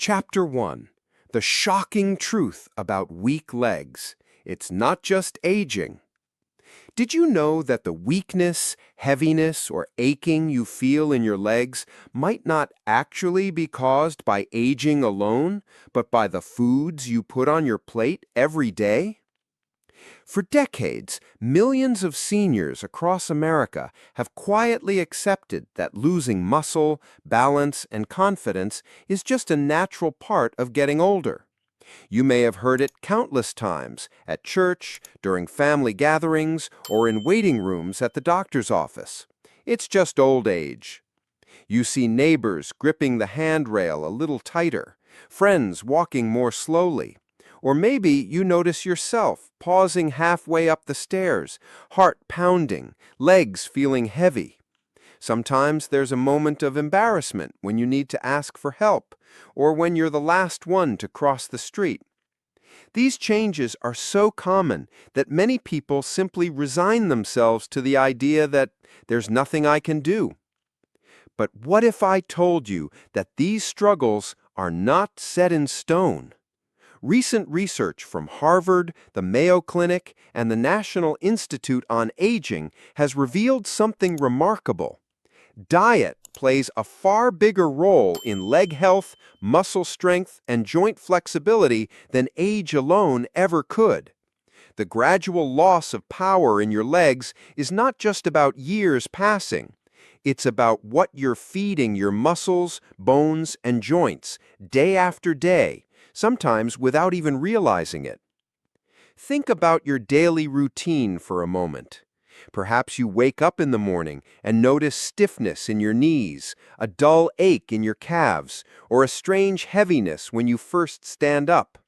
Chapter 1. The shocking truth about weak legs. It's not just aging. Did you know that the weakness, heaviness, or aching you feel in your legs might not actually be caused by aging alone, but by the foods you put on your plate every day? For decades, millions of seniors across America have quietly accepted that losing muscle, balance, and confidence is just a natural part of getting older. You may have heard it countless times at church, during family gatherings, or in waiting rooms at the doctor's office. It's just old age. You see neighbors gripping the handrail a little tighter, friends walking more slowly, or maybe you notice yourself pausing halfway up the stairs, heart pounding, legs feeling heavy. Sometimes there's a moment of embarrassment when you need to ask for help, or when you're the last one to cross the street. These changes are so common that many people simply resign themselves to the idea that there's nothing I can do. But what if I told you that these struggles are not set in stone? Recent research from Harvard, the Mayo Clinic, and the National Institute on Aging has revealed something remarkable. Diet plays a far bigger role in leg health, muscle strength, and joint flexibility than age alone ever could. The gradual loss of power in your legs is not just about years passing. It's about what you're feeding your muscles, bones, and joints day after day, sometimes without even realizing it. Think about your daily routine for a moment. Perhaps you wake up in the morning and notice stiffness in your knees, a dull ache in your calves, or a strange heaviness when you first stand up.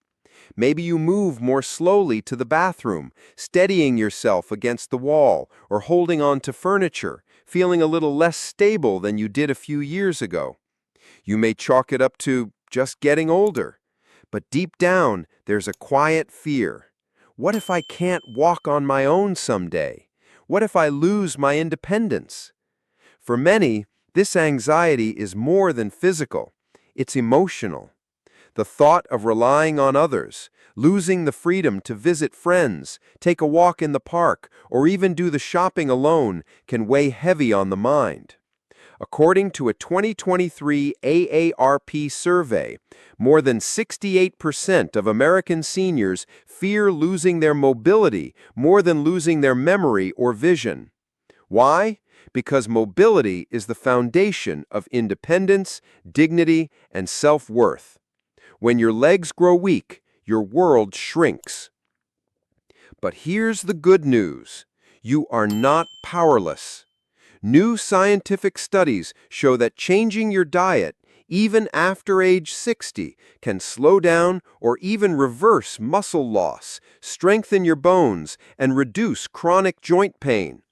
Maybe you move more slowly to the bathroom, steadying yourself against the wall or holding on to furniture, feeling a little less stable than you did a few years ago. You may chalk it up to just getting older. But deep down, there's a quiet fear. What if I can't walk on my own someday? What if I lose my independence? For many, this anxiety is more than physical. It's emotional. The thought of relying on others, losing the freedom to visit friends, take a walk in the park, or even do the shopping alone can weigh heavy on the mind. According to a 2023 AARP survey, more than 68% of American seniors fear losing their mobility more than losing their memory or vision. Why? Because mobility is the foundation of independence, dignity, and self-worth. When your legs grow weak, your world shrinks. But here's the good news. You are not powerless. New scientific studies show that changing your diet, even after age 60, can slow down or even reverse muscle loss, strengthen your bones, and reduce chronic joint pain.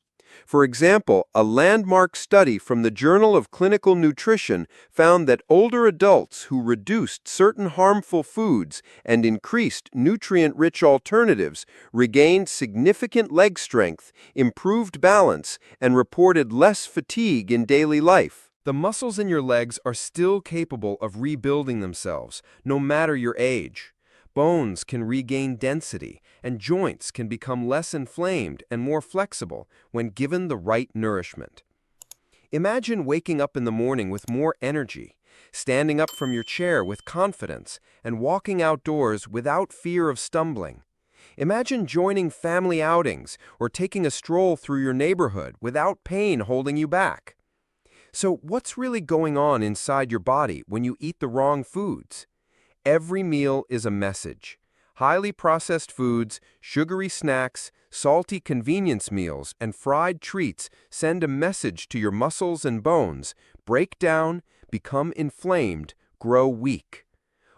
For example, a landmark study from the Journal of Clinical Nutrition found that older adults who reduced certain harmful foods and increased nutrient-rich alternatives regained significant leg strength, improved balance, and reported less fatigue in daily life. The muscles in your legs are still capable of rebuilding themselves, no matter your age. Bones can regain density, and joints can become less inflamed and more flexible when given the right nourishment. Imagine waking up in the morning with more energy, standing up from your chair with confidence, and walking outdoors without fear of stumbling. Imagine joining family outings or taking a stroll through your neighborhood without pain holding you back. So, what's really going on inside your body when you eat the wrong foods? Every meal is a message. Highly processed foods, sugary snacks, salty convenience meals, and fried treats send a message to your muscles and bones: break down, become inflamed, grow weak.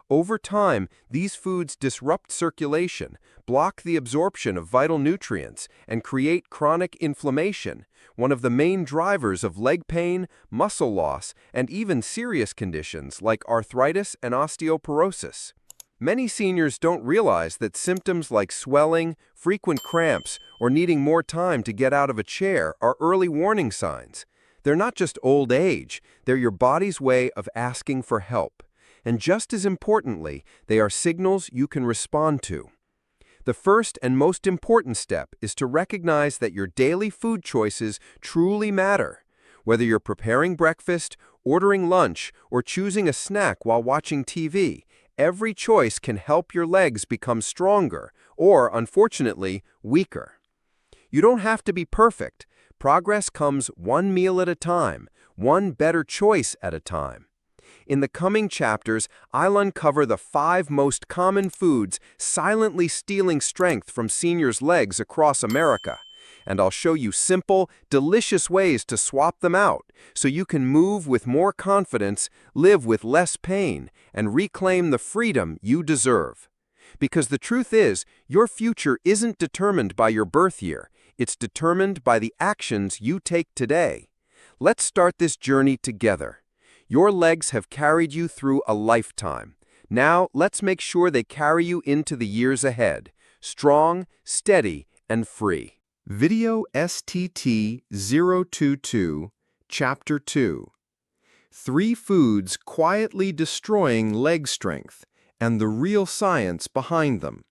Over time, these foods disrupt circulation, block the absorption of vital nutrients, and create chronic inflammation, one of the main drivers of leg pain, muscle loss, and even serious conditions like arthritis and osteoporosis. Many seniors don't realize that symptoms like swelling, frequent cramps, or needing more time to get out of a chair are early warning signs. They're not just old age, they're your body's way of asking for help. And just as importantly, they are signals you can respond to. The first and most important step is to recognize that your daily food choices truly matter. Whether you're preparing breakfast, ordering lunch, or choosing a snack while watching TV, every choice can help your legs become stronger or, unfortunately, weaker. You don't have to be perfect. Progress comes one meal at a time, one better choice at a time. In the coming chapters, I'll uncover the 5 most common foods silently stealing strength from seniors' legs across America. And I'll show you simple, delicious ways to swap them out so you can move with more confidence, live with less pain, and reclaim the freedom you deserve. Because the truth is, your future isn't determined by your birth year. It's determined by the actions you take today. Let's start this journey together. Your legs have carried you through a lifetime. Now, let's make sure they carry you into the years ahead, strong, steady, and free. Video STT-022, Chapter 2. 3 Foods Quietly Destroying Leg Strength and the Real Science Behind Them.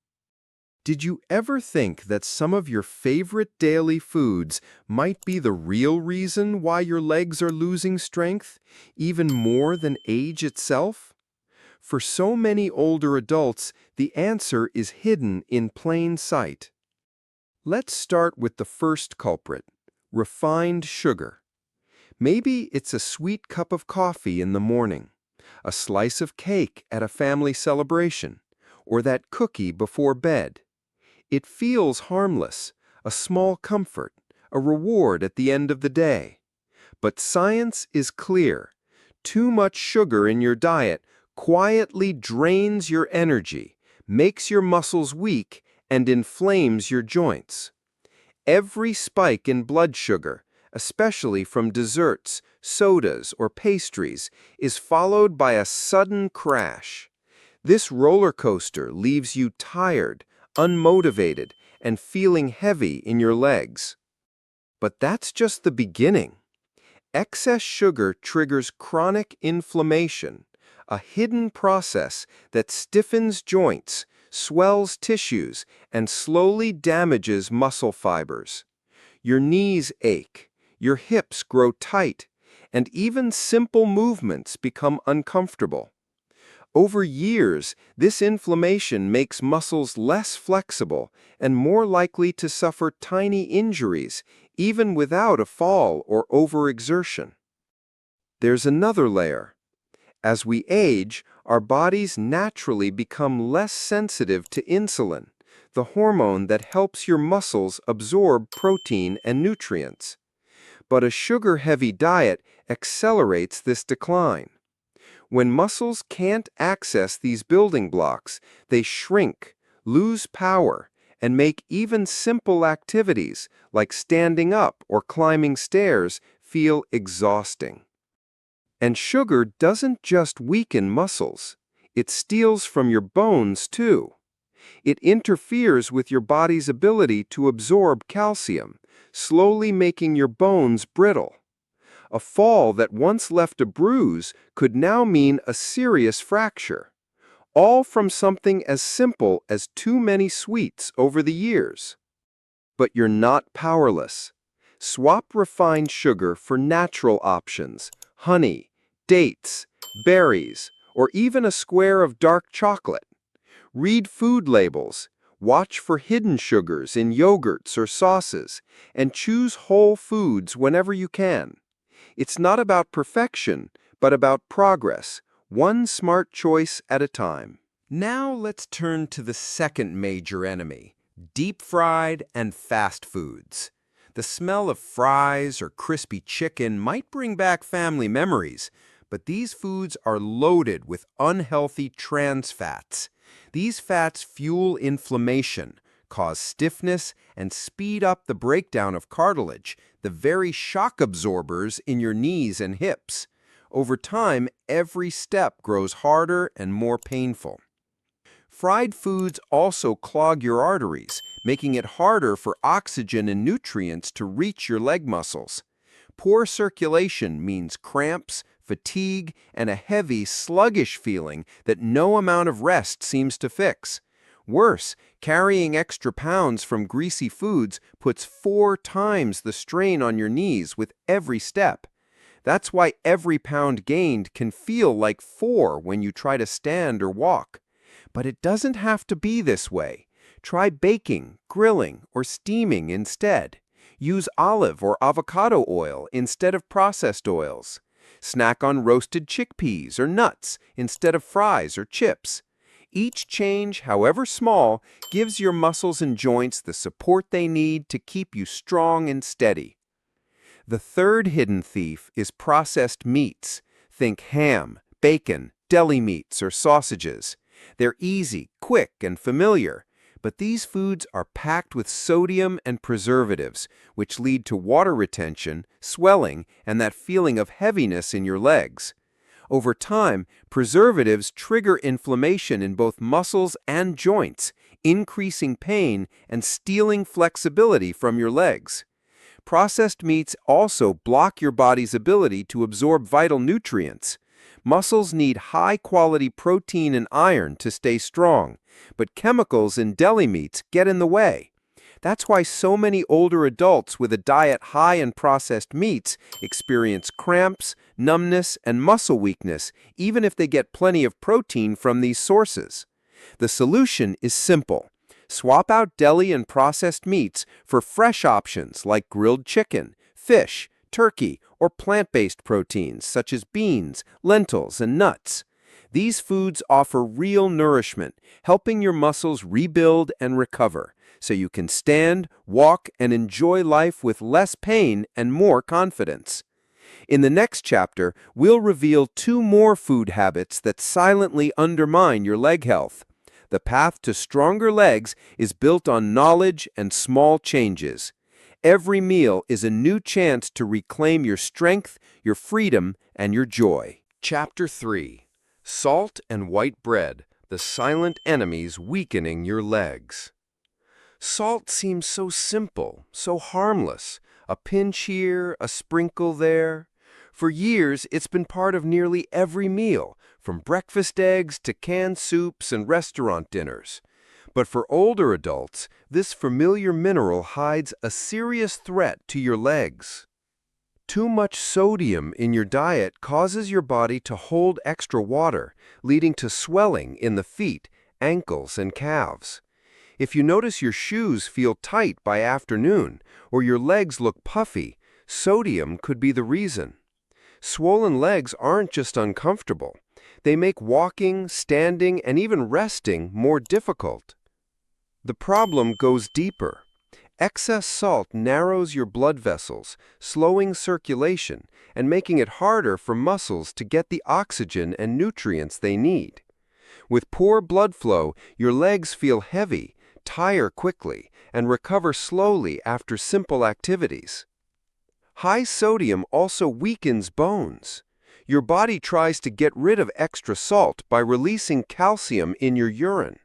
Did you ever think that some of your favorite daily foods might be the real reason why your legs are losing strength, even more than age itself? For so many older adults, the answer is hidden in plain sight. Let's start with the first culprit, refined sugar. Maybe it's a sweet cup of coffee in the morning, a slice of cake at a family celebration, or that cookie before bed. It feels harmless, a small comfort, a reward at the end of the day. But science is clear. Too much sugar in your diet quietly drains your energy, makes your muscles weak, and inflames your joints. Every spike in blood sugar, especially from desserts, sodas, or pastries, is followed by a sudden crash. This roller coaster leaves you tired, unmotivated, and feeling heavy in your legs. But that's just the beginning. Excess sugar triggers chronic inflammation, a hidden process that stiffens joints, swells tissues, and slowly damages muscle fibers. Your knees ache, your hips grow tight, and even simple movements become uncomfortable. Over years, this inflammation makes muscles less flexible and more likely to suffer tiny injuries, even without a fall or overexertion. There's another layer. As we age, our bodies naturally become less sensitive to insulin, the hormone that helps your muscles absorb protein and nutrients. But a sugar-heavy diet accelerates this decline. When muscles can't access these building blocks, they shrink, lose power, and make even simple activities like standing up or climbing stairs feel exhausting. And sugar doesn't just weaken muscles. It steals from your bones too. It interferes with your body's ability to absorb calcium, slowly making your bones brittle. A fall that once left a bruise could now mean a serious fracture, all from something as simple as too many sweets over the years. But you're not powerless. Swap refined sugar for natural options, honey, dates, berries, or even a square of dark chocolate. Read food labels, watch for hidden sugars in yogurts or sauces, and choose whole foods whenever you can. It's not about perfection, but about progress, one smart choice at a time. Now let's turn to the second major enemy, deep-fried and fast foods. The smell of fries or crispy chicken might bring back family memories, but these foods are loaded with unhealthy trans fats. These fats fuel inflammation, cause stiffness, and speed up the breakdown of cartilage, the very shock absorbers in your knees and hips. Over time, every step grows harder and more painful. Fried foods also clog your arteries, making it harder for oxygen and nutrients to reach your leg muscles. Poor circulation means cramps, fatigue, and a heavy, sluggish feeling that no amount of rest seems to fix. Worse, carrying extra pounds from greasy foods puts 4 times the strain on your knees with every step. That's why every pound gained can feel like 4 when you try to stand or walk. But it doesn't have to be this way. Try baking, grilling, or steaming instead. Use olive or avocado oil instead of processed oils. Snack on roasted chickpeas or nuts instead of fries or chips. Each change, however small, gives your muscles and joints the support they need to keep you strong and steady. The third hidden thief is processed meats. Think ham, bacon, deli meats, or sausages. They're easy, quick, and familiar, but these foods are packed with sodium and preservatives, which lead to water retention, swelling, and that feeling of heaviness in your legs. Over time, preservatives trigger inflammation in both muscles and joints, increasing pain and stealing flexibility from your legs. Processed meats also block your body's ability to absorb vital nutrients. Muscles need high-quality protein and iron to stay strong, but chemicals in deli meats get in the way. That's why so many older adults with a diet high in processed meats experience cramps, numbness, and muscle weakness, even if they get plenty of protein from these sources. The solution is simple. Swap out deli and processed meats for fresh options like grilled chicken, fish, turkey, or plant-based proteins such as beans, lentils, and nuts. These foods offer real nourishment, helping your muscles rebuild and recover, so you can stand, walk, and enjoy life with less pain and more confidence. In the next chapter, we'll reveal 2 more food habits that silently undermine your leg health. The path to stronger legs is built on knowledge and small changes. Every meal is a new chance to reclaim your strength, your freedom, and your joy. Chapter 3. Salt and white bread, the silent enemies weakening your legs. Salt seems so simple, so harmless. A pinch here, a sprinkle there. For years, it's been part of nearly every meal, from breakfast eggs to canned soups and restaurant dinners. But for older adults, this familiar mineral hides a serious threat to your legs. Too much sodium in your diet causes your body to hold extra water, leading to swelling in the feet, ankles, and calves. If you notice your shoes feel tight by afternoon, or your legs look puffy, sodium could be the reason. Swollen legs aren't just uncomfortable. They make walking, standing, and even resting more difficult. The problem goes deeper. Excess salt narrows your blood vessels, slowing circulation and making it harder for muscles to get the oxygen and nutrients they need. With poor blood flow, your legs feel heavy, tire quickly, and recover slowly after simple activities. High sodium also weakens bones. Your body tries to get rid of extra salt by releasing calcium in your urine.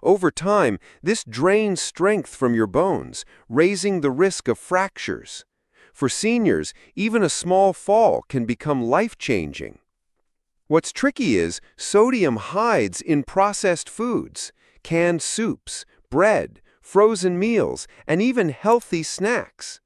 Over time, this drains strength from your bones, raising the risk of fractures. For seniors, even a small fall can become life-changing. What's tricky is sodium hides in processed foods, canned soups, bread, frozen meals, and even healthy snacks.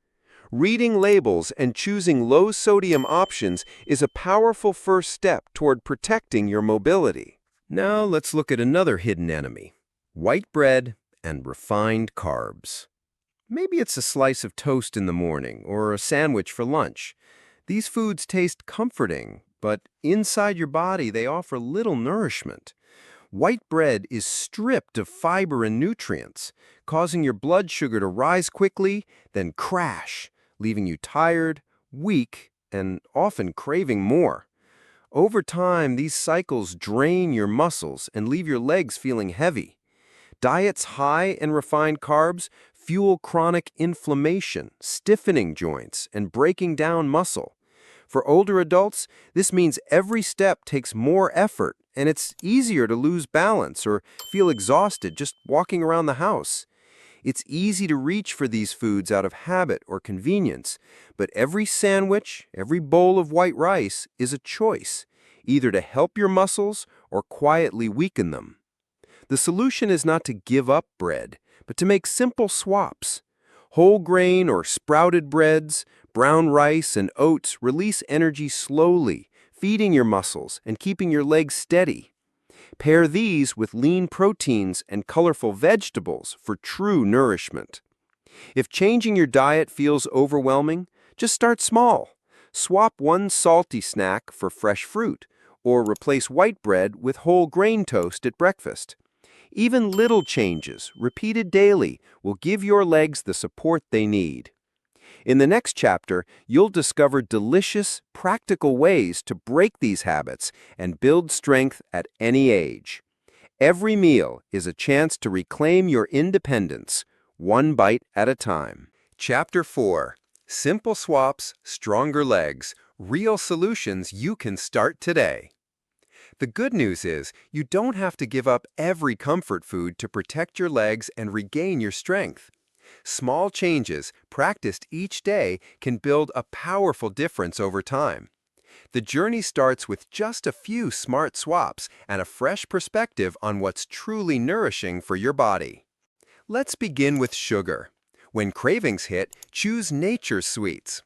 Reading labels and choosing low-sodium options is a powerful first step toward protecting your mobility. Now let's look at another hidden enemy: white bread and refined carbs. Maybe it's a slice of toast in the morning or a sandwich for lunch. These foods taste comforting, but inside your body they offer little nourishment. White bread is stripped of fiber and nutrients, causing your blood sugar to rise quickly, then crash, leaving you tired, weak, and often craving more. Over time, these cycles drain your muscles and leave your legs feeling heavy. Diets high in refined carbs fuel chronic inflammation, stiffening joints, and breaking down muscle. For older adults, this means every step takes more effort, and it's easier to lose balance or feel exhausted just walking around the house. It's easy to reach for these foods out of habit or convenience, but every sandwich, every bowl of white rice is a choice, either to help your muscles or quietly weaken them. The solution is not to give up bread, but to make simple swaps. Whole grain or sprouted breads, brown rice, and oats release energy slowly, feeding your muscles and keeping your legs steady. Pair these with lean proteins and colorful vegetables for true nourishment. If changing your diet feels overwhelming, just start small. Swap one salty snack for fresh fruit, or replace white bread with whole grain toast at breakfast. Even little changes, repeated daily, will give your legs the support they need. In the next chapter, you'll discover delicious, practical ways to break these habits and build strength at any age. Every meal is a chance to reclaim your independence, one bite at a time. Chapter 4. Simple Swaps, Stronger Legs, Real Solutions You Can Start Today. The good news is you don't have to give up every comfort food to protect your legs and regain your strength. Small changes, practiced each day, can build a powerful difference over time. The journey starts with just a few smart swaps and a fresh perspective on what's truly nourishing for your body. Let's begin with sugar. When cravings hit, choose nature's sweets.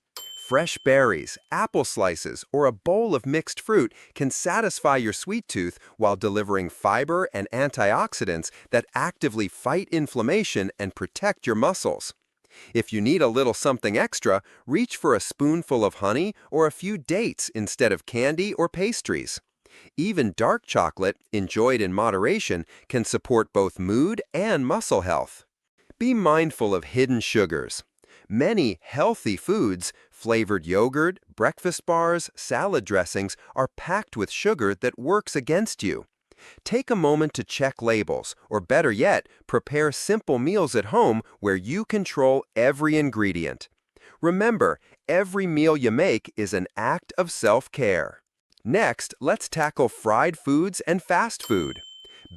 Fresh berries, apple slices, or a bowl of mixed fruit can satisfy your sweet tooth while delivering fiber and antioxidants that actively fight inflammation and protect your muscles. If you need a little something extra, reach for a spoonful of honey or a few dates instead of candy or pastries. Even dark chocolate, enjoyed in moderation, can support both mood and muscle health. Be mindful of hidden sugars. Many healthy foods, flavored yogurt, breakfast bars, salad dressings, are packed with sugar that works against you. Take a moment to check labels, or better yet, prepare simple meals at home where you control every ingredient. Remember, every meal you make is an act of self-care. Next, let's tackle fried foods and fast food.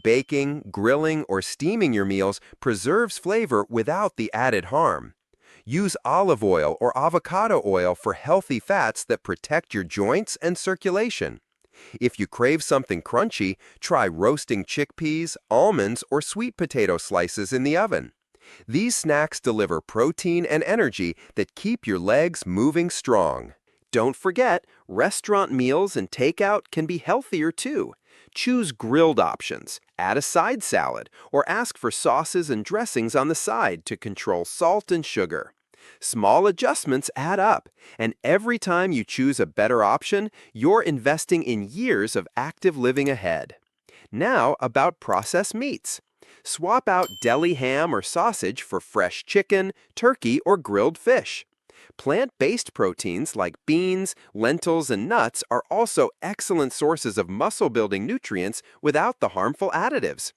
Baking, grilling, or steaming your meals preserves flavor without the added harm. Use olive oil or avocado oil for healthy fats that protect your joints and circulation. If you crave something crunchy, try roasting chickpeas, almonds, or sweet potato slices in the oven. These snacks deliver protein and energy that keep your legs moving strong. Don't forget, restaurant meals and takeout can be healthier too. Choose grilled options, add a side salad, or ask for sauces and dressings on the side to control salt and sugar. Small adjustments add up, and every time you choose a better option, you're investing in years of active living ahead. Now about processed meats. Swap out deli ham or sausage for fresh chicken, turkey, or grilled fish. Plant-based proteins like beans, lentils, and nuts are also excellent sources of muscle-building nutrients without the harmful additives.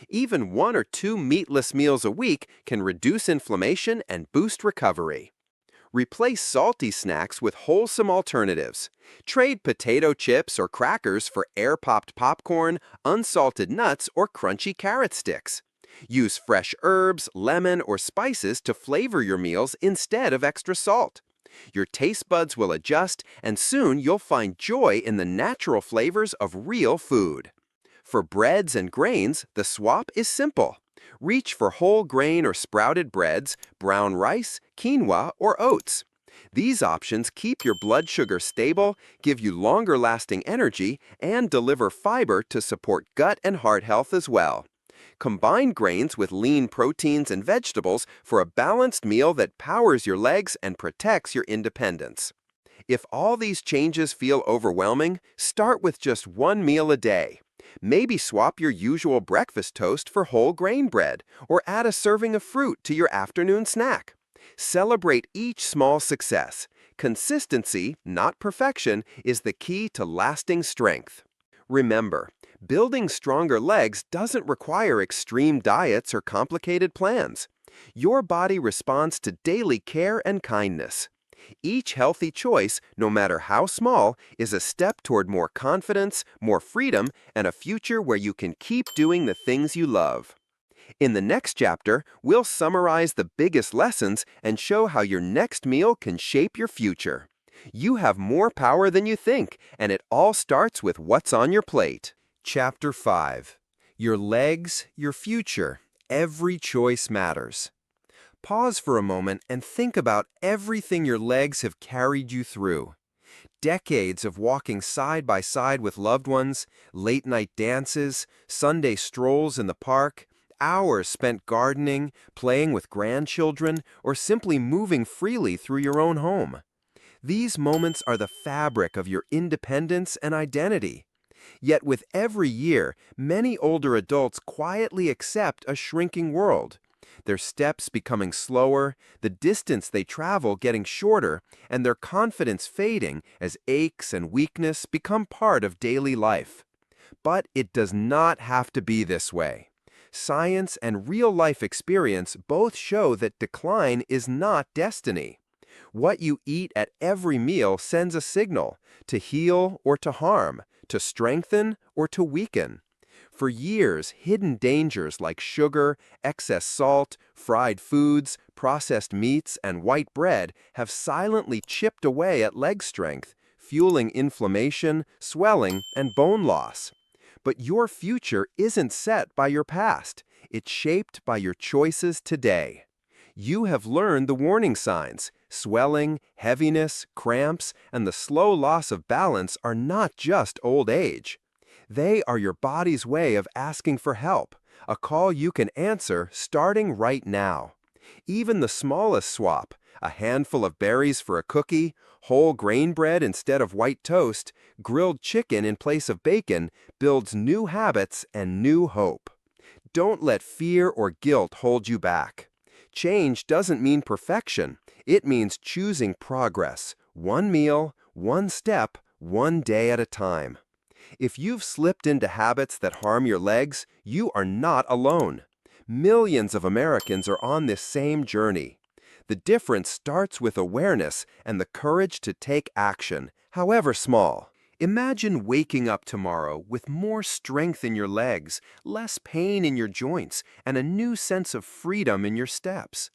Even 1 or 2 meatless meals a week can reduce inflammation and boost recovery. Replace salty snacks with wholesome alternatives. Trade potato chips or crackers for air-popped popcorn, unsalted nuts, or crunchy carrot sticks. Use fresh herbs, lemon, or spices to flavor your meals instead of extra salt. Your taste buds will adjust, and soon you'll find joy in the natural flavors of real food. For breads and grains, the swap is simple. Reach for whole grain or sprouted breads, brown rice, quinoa, or oats. These options keep your blood sugar stable, give you longer-lasting energy, and deliver fiber to support gut and heart health as well. Combine grains with lean proteins and vegetables for a balanced meal that powers your legs and protects your independence. If all these changes feel overwhelming, start with just one meal a day. Maybe swap your usual breakfast toast for whole grain bread, or add a serving of fruit to your afternoon snack. Celebrate each small success. Consistency, not perfection, is the key to lasting strength. Remember, building stronger legs doesn't require extreme diets or complicated plans. Your body responds to daily care and kindness. Each healthy choice, no matter how small, is a step toward more confidence, more freedom, and a future where you can keep doing the things you love. In the next chapter, we'll summarize the biggest lessons and show how your next meal can shape your future. You have more power than you think, and it all starts with what's on your plate. Chapter 5. Your legs, your future. Every choice matters. Pause for a moment and think about everything your legs have carried you through. Decades of walking side by side with loved ones, late-night dances, Sunday strolls in the park, hours spent gardening, playing with grandchildren, or simply moving freely through your own home. These moments are the fabric of your independence and identity. Yet with every year, many older adults quietly accept a shrinking world. Their steps becoming slower, the distance they travel getting shorter, and their confidence fading as aches and weakness become part of daily life. But it does not have to be this way. Science and real-life experience both show that decline is not destiny. What you eat at every meal sends a signal to heal or to harm, to strengthen or to weaken. For years, hidden dangers like sugar, excess salt, fried foods, processed meats, and white bread have silently chipped away at leg strength, fueling inflammation, swelling, and bone loss. But your future isn't set by your past. It's shaped by your choices today. You have learned the warning signs. Swelling, heaviness, cramps, and the slow loss of balance are not just old age. They are your body's way of asking for help, a call you can answer starting right now. Even the smallest swap, a handful of berries for a cookie, whole grain bread instead of white toast, grilled chicken in place of bacon, builds new habits and new hope. Don't let fear or guilt hold you back. Change doesn't mean perfection. It means choosing progress, one meal, one step, one day at a time. If you've slipped into habits that harm your legs, you are not alone. Millions of Americans are on this same journey. The difference starts with awareness and the courage to take action, however small. Imagine waking up tomorrow with more strength in your legs, less pain in your joints, and a new sense of freedom in your steps.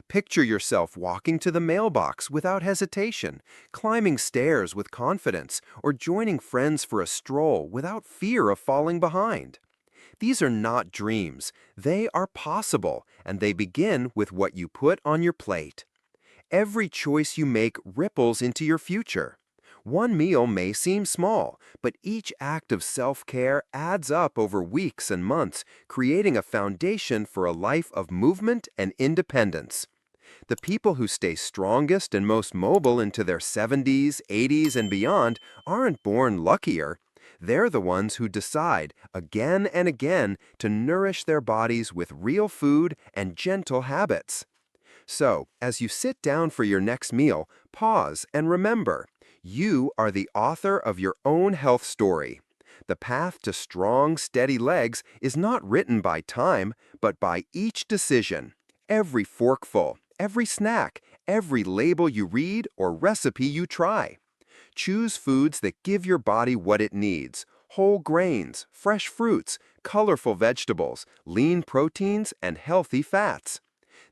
Picture yourself walking to the mailbox without hesitation, climbing stairs with confidence, or joining friends for a stroll without fear of falling behind. These are not dreams. They are possible, and they begin with what you put on your plate. Every choice you make ripples into your future. One meal may seem small, but each act of self-care adds up over weeks and months, creating a foundation for a life of movement and independence. The people who stay strongest and most mobile into their 70s, 80s, and beyond aren't born luckier. They're the ones who decide, again and again, to nourish their bodies with real food and gentle habits. So, as you sit down for your next meal, pause and remember, you are the author of your own health story. The path to strong, steady legs is not written by time, but by each decision. Every forkful, every snack, every label you read or recipe you try. Choose foods that give your body what it needs: whole grains, fresh fruits, colorful vegetables, lean proteins, and healthy fats.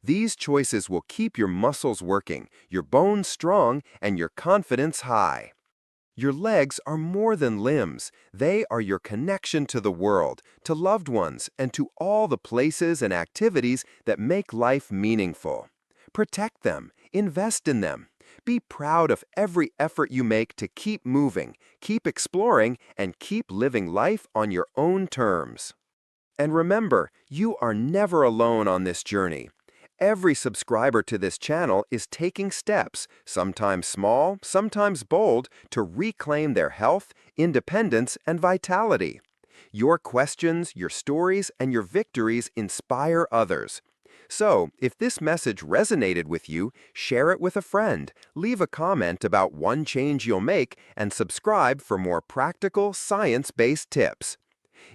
These choices will keep your muscles working, your bones strong, and your confidence high. Your legs are more than limbs. They are your connection to the world, to loved ones, and to all the places and activities that make life meaningful. Protect them, invest in them. Be proud of every effort you make to keep moving, keep exploring, and keep living life on your own terms. And remember, you are never alone on this journey. Every subscriber to this channel is taking steps, sometimes small, sometimes bold, to reclaim their health, independence, and vitality. Your questions, your stories, and your victories inspire others. So, if this message resonated with you, share it with a friend, leave a comment about one change you'll make, and subscribe for more practical, science-based tips.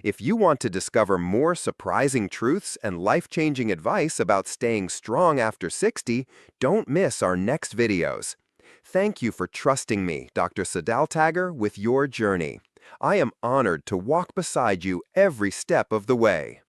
If you want to discover more surprising truths and life-changing advice about staying strong after 60, don't miss our next videos. Thank you for trusting me, Dr. Sadaltager, with your journey. I am honored to walk beside you every step of the way.